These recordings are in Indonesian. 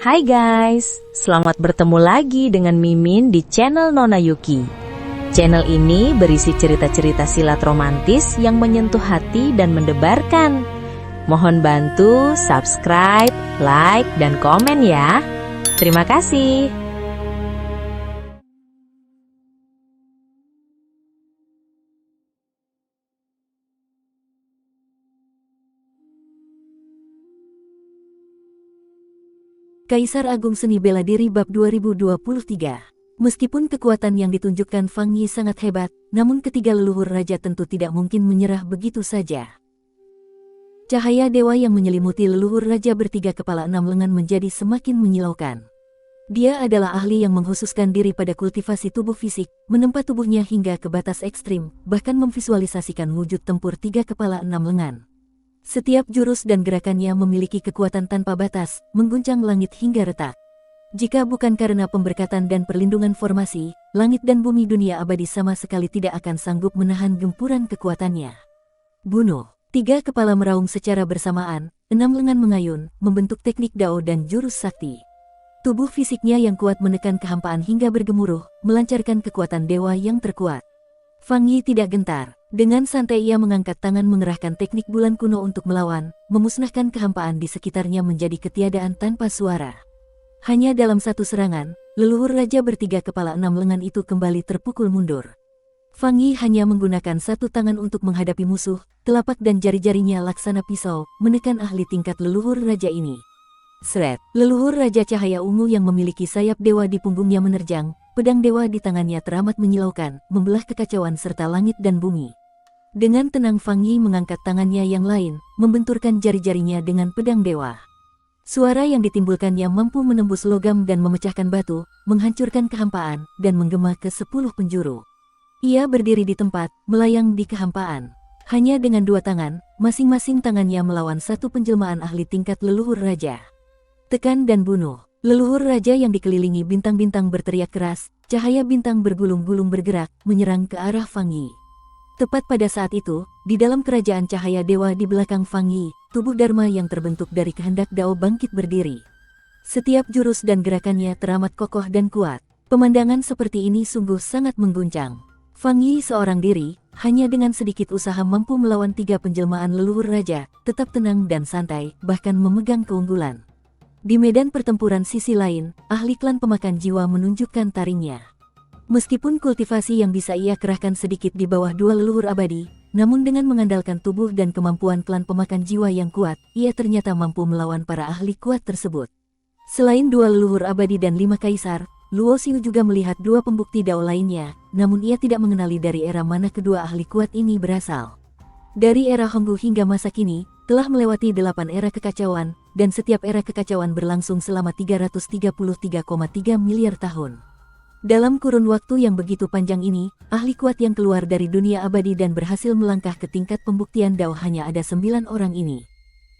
Hai guys, selamat bertemu lagi dengan Mimin di channel Nona Yuki. Channel ini berisi cerita-cerita silat romantis yang menyentuh hati dan mendebarkan. Mohon bantu subscribe, like, dan komen ya. Terima kasih. Kaisar Agung Seni Bela Diri Bab 2023. Meskipun kekuatan yang ditunjukkan Fang Yi sangat hebat, namun ketiga leluhur raja tentu tidak mungkin menyerah begitu saja. Cahaya dewa yang menyelimuti leluhur raja bertiga kepala enam lengan menjadi semakin menyilaukan. Dia adalah ahli yang mengkhususkan diri pada kultivasi tubuh fisik, menempa tubuhnya hingga ke batas ekstrim, bahkan memvisualisasikan wujud tempur tiga kepala enam lengan. Setiap jurus dan gerakannya memiliki kekuatan tanpa batas, mengguncang langit hingga retak. Jika bukan karena pemberkatan dan perlindungan formasi, langit dan bumi dunia abadi sama sekali tidak akan sanggup menahan gempuran kekuatannya. Bunuh. Tiga kepala meraung secara bersamaan, enam lengan mengayun, membentuk teknik dao dan jurus sakti. Tubuh fisiknya yang kuat menekan kehampaan hingga bergemuruh, melancarkan kekuatan dewa yang terkuat. Fang Yi tidak gentar. Dengan santai ia mengangkat tangan mengerahkan teknik bulan kuno untuk melawan, memusnahkan kehampaan di sekitarnya menjadi ketiadaan tanpa suara. Hanya dalam satu serangan, leluhur raja bertiga kepala enam lengan itu kembali terpukul mundur. Fang Yi hanya menggunakan satu tangan untuk menghadapi musuh, telapak dan jari-jarinya laksana pisau, menekan ahli tingkat leluhur raja ini. Sret, leluhur raja cahaya ungu yang memiliki sayap dewa di punggungnya menerjang, pedang dewa di tangannya teramat menyilaukan, membelah kekacauan serta langit dan bumi. Dengan tenang Fang Yi mengangkat tangannya yang lain, membenturkan jari-jarinya dengan pedang dewa. Suara yang ditimbulkannya mampu menembus logam dan memecahkan batu, menghancurkan kehampaan, dan menggema ke 10 penjuru. Ia berdiri di tempat, melayang di kehampaan. Hanya dengan dua tangan, masing-masing tangannya melawan satu penjelmaan ahli tingkat leluhur raja. Tekan dan bunuh. Leluhur raja yang dikelilingi bintang-bintang berteriak keras, cahaya bintang bergulung-gulung bergerak, menyerang ke arah Fang Yi. Tepat pada saat itu, di dalam kerajaan cahaya dewa di belakang Fang Yi, tubuh Dharma yang terbentuk dari kehendak Dao bangkit berdiri. Setiap jurus dan gerakannya teramat kokoh dan kuat. Pemandangan seperti ini sungguh sangat mengguncang. Fang Yi seorang diri, hanya dengan sedikit usaha mampu melawan tiga penjelmaan leluhur raja, tetap tenang dan santai, bahkan memegang keunggulan. Di medan pertempuran sisi lain, ahli klan pemakan jiwa menunjukkan taringnya. Meskipun kultivasi yang bisa ia kerahkan sedikit di bawah dua leluhur abadi, namun dengan mengandalkan tubuh dan kemampuan klan pemakan jiwa yang kuat, ia ternyata mampu melawan para ahli kuat tersebut. Selain dua leluhur abadi dan 5 kaisar, Luo Xiu juga melihat dua pembukti dao lainnya, namun ia tidak mengenali dari era mana kedua ahli kuat ini berasal. Dari era Honggu hingga masa kini, telah melewati 8 era kekacauan, dan setiap era kekacauan berlangsung selama 333,3 miliar tahun. Dalam kurun waktu yang begitu panjang ini, ahli kuat yang keluar dari dunia abadi dan berhasil melangkah ke tingkat pembuktian dao hanya ada 9 orang ini.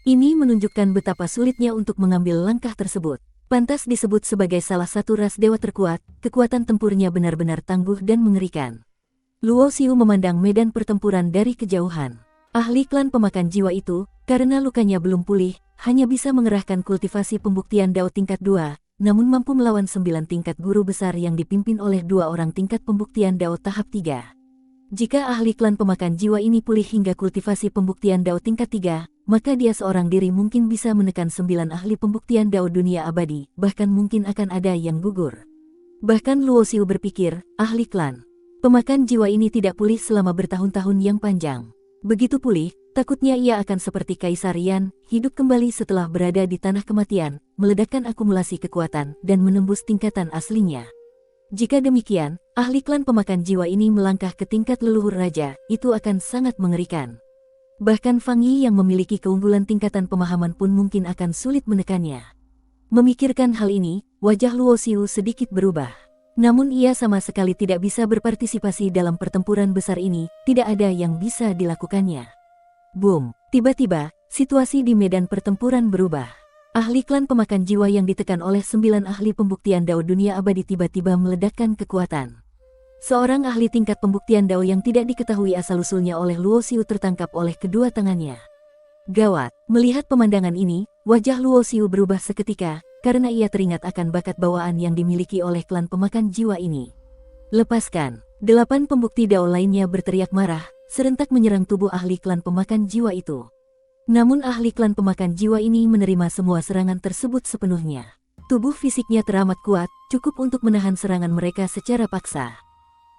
Ini menunjukkan betapa sulitnya untuk mengambil langkah tersebut. Pantas disebut sebagai salah satu ras dewa terkuat, kekuatan tempurnya benar-benar tangguh dan mengerikan. Luo Xiu memandang medan pertempuran dari kejauhan. Ahli klan pemakan jiwa itu, karena lukanya belum pulih, hanya bisa mengerahkan kultivasi pembuktian dao tingkat 2, namun mampu melawan 9 tingkat guru besar yang dipimpin oleh 2 orang tingkat pembuktian dao tahap 3. Jika ahli klan pemakan jiwa ini pulih hingga kultivasi pembuktian dao tingkat 3, maka dia seorang diri mungkin bisa menekan 9 ahli pembuktian dao dunia abadi, bahkan mungkin akan ada yang gugur. Bahkan Luo Xiu berpikir, ahli klan pemakan jiwa ini tidak pulih selama bertahun-tahun yang panjang. Begitu pulih, takutnya ia akan seperti Kaisar Yan, hidup kembali setelah berada di tanah kematian, meledakkan akumulasi kekuatan, dan menembus tingkatan aslinya. Jika demikian, ahli klan pemakan jiwa ini melangkah ke tingkat leluhur raja, itu akan sangat mengerikan. Bahkan Fang Yi yang memiliki keunggulan tingkatan pemahaman pun mungkin akan sulit menekannya. Memikirkan hal ini, wajah Luo Xiu sedikit berubah. Namun ia sama sekali tidak bisa berpartisipasi dalam pertempuran besar ini, tidak ada yang bisa dilakukannya. Boom! Tiba-tiba, situasi di medan pertempuran berubah. Ahli klan pemakan jiwa yang ditekan oleh 9 ahli pembuktian dao dunia abadi tiba-tiba meledakkan kekuatan. Seorang ahli tingkat pembuktian dao yang tidak diketahui asal-usulnya oleh Luo Xiu tertangkap oleh kedua tangannya. Gawat! Melihat pemandangan ini, wajah Luo Xiu berubah seketika, karena ia teringat akan bakat bawaan yang dimiliki oleh klan pemakan jiwa ini. Lepaskan! 8 pembukti Dao lainnya berteriak marah, serentak menyerang tubuh ahli klan pemakan jiwa itu. Namun ahli klan pemakan jiwa ini menerima semua serangan tersebut sepenuhnya. Tubuh fisiknya teramat kuat, cukup untuk menahan serangan mereka secara paksa.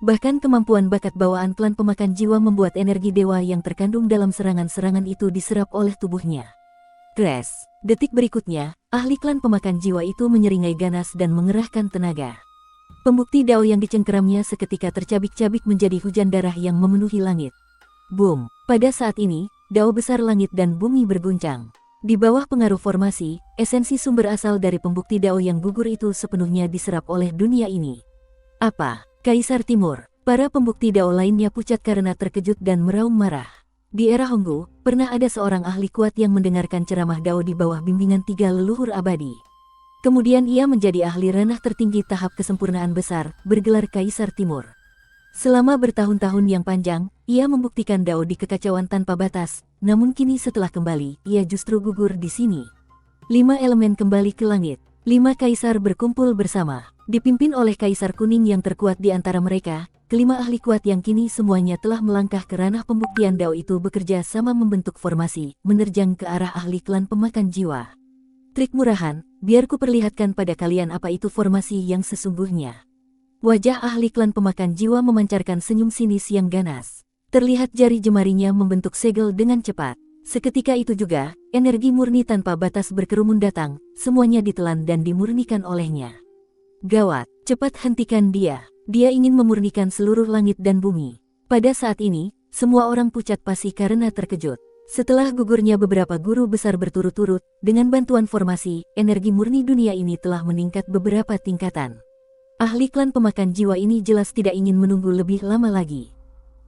Bahkan kemampuan bakat bawaan klan pemakan jiwa membuat energi dewa yang terkandung dalam serangan-serangan itu diserap oleh tubuhnya. Crash! Detik berikutnya, ahli klan pemakan jiwa itu menyeringai ganas dan mengerahkan tenaga. Pembukti Dao yang dicengkeramnya seketika tercabik-cabik menjadi hujan darah yang memenuhi langit. Boom! Pada saat ini, Dao besar langit dan bumi berguncang. Di bawah pengaruh formasi, esensi sumber asal dari pembukti Dao yang gugur itu sepenuhnya diserap oleh dunia ini. Apa? Kaisar Timur. Para pembukti Dao lainnya pucat karena terkejut dan meraung marah. Di era Honggu, pernah ada seorang ahli kuat yang mendengarkan ceramah Dao di bawah bimbingan 3 leluhur abadi. Kemudian ia menjadi ahli ranah tertinggi tahap kesempurnaan besar, bergelar Kaisar Timur. Selama bertahun-tahun yang panjang, ia membuktikan Dao di kekacauan tanpa batas, namun kini setelah kembali, ia justru gugur di sini. 5 elemen kembali ke langit. 5 kaisar berkumpul bersama, dipimpin oleh Kaisar Kuning yang terkuat di antara mereka. Kelima ahli kuat yang kini semuanya telah melangkah ke ranah pembuktian Dao itu bekerja sama membentuk formasi, menerjang ke arah ahli klan pemakan jiwa. Trik murahan, biar ku perlihatkan pada kalian apa itu formasi yang sesungguhnya. Wajah ahli klan pemakan jiwa memancarkan senyum sinis yang ganas. Terlihat jari jemarinya membentuk segel dengan cepat. Seketika itu juga, energi murni tanpa batas berkerumun datang, semuanya ditelan dan dimurnikan olehnya. Gawat, cepat hentikan dia. Dia ingin memurnikan seluruh langit dan bumi. Pada saat ini, semua orang pucat pasi karena terkejut. Setelah gugurnya beberapa guru besar berturut-turut, dengan bantuan formasi, energi murni dunia ini telah meningkat beberapa tingkatan. Ahli klan pemakan jiwa ini jelas tidak ingin menunggu lebih lama lagi.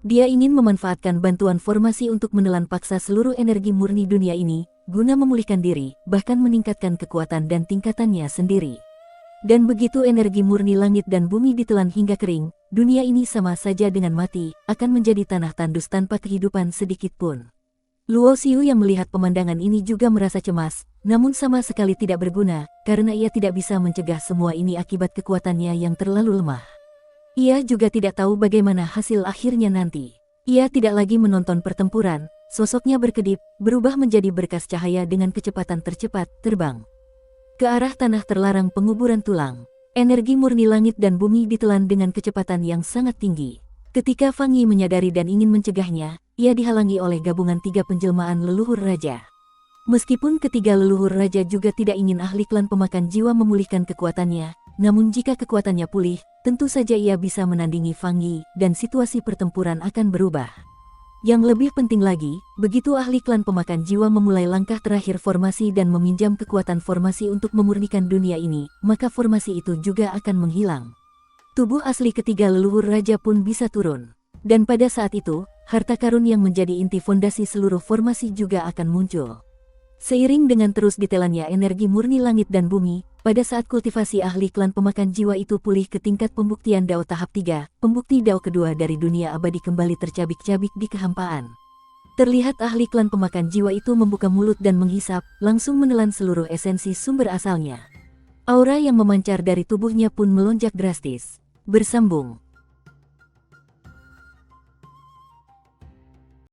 Dia ingin memanfaatkan bantuan formasi untuk menelan paksa seluruh energi murni dunia ini, guna memulihkan diri, bahkan meningkatkan kekuatan dan tingkatannya sendiri. Dan begitu energi murni langit dan bumi ditelan hingga kering, dunia ini sama saja dengan mati, akan menjadi tanah tandus tanpa kehidupan sedikit pun. Luo Xiu yang melihat pemandangan ini juga merasa cemas, namun sama sekali tidak berguna, karena ia tidak bisa mencegah semua ini akibat kekuatannya yang terlalu lemah. Ia juga tidak tahu bagaimana hasil akhirnya nanti. Ia tidak lagi menonton pertempuran, sosoknya berkedip, berubah menjadi berkas cahaya dengan kecepatan tercepat, terbang ke arah tanah terlarang penguburan tulang. Energi murni langit dan bumi ditelan dengan kecepatan yang sangat tinggi. Ketika Fang Yi menyadari dan ingin mencegahnya, ia dihalangi oleh gabungan 3 penjelmaan leluhur raja. Meskipun ketiga leluhur raja juga tidak ingin ahli klan pemakan jiwa memulihkan kekuatannya, namun jika kekuatannya pulih, tentu saja ia bisa menandingi Fang Yi, dan situasi pertempuran akan berubah. Yang lebih penting lagi, begitu ahli klan pemakan jiwa memulai langkah terakhir formasi dan meminjam kekuatan formasi untuk memurnikan dunia ini, maka formasi itu juga akan menghilang. Tubuh asli ketiga leluhur raja pun bisa turun. Dan pada saat itu, harta karun yang menjadi inti fondasi seluruh formasi juga akan muncul. Seiring dengan terus ditelannya energi murni langit dan bumi, pada saat kultivasi ahli klan pemakan jiwa itu pulih ke tingkat pembuktian Dao tahap 3, pembukti Dao kedua dari dunia abadi kembali tercabik-cabik di kehampaan. Terlihat ahli klan pemakan jiwa itu membuka mulut dan menghisap, langsung menelan seluruh esensi sumber asalnya. Aura yang memancar dari tubuhnya pun melonjak drastis. Bersambung.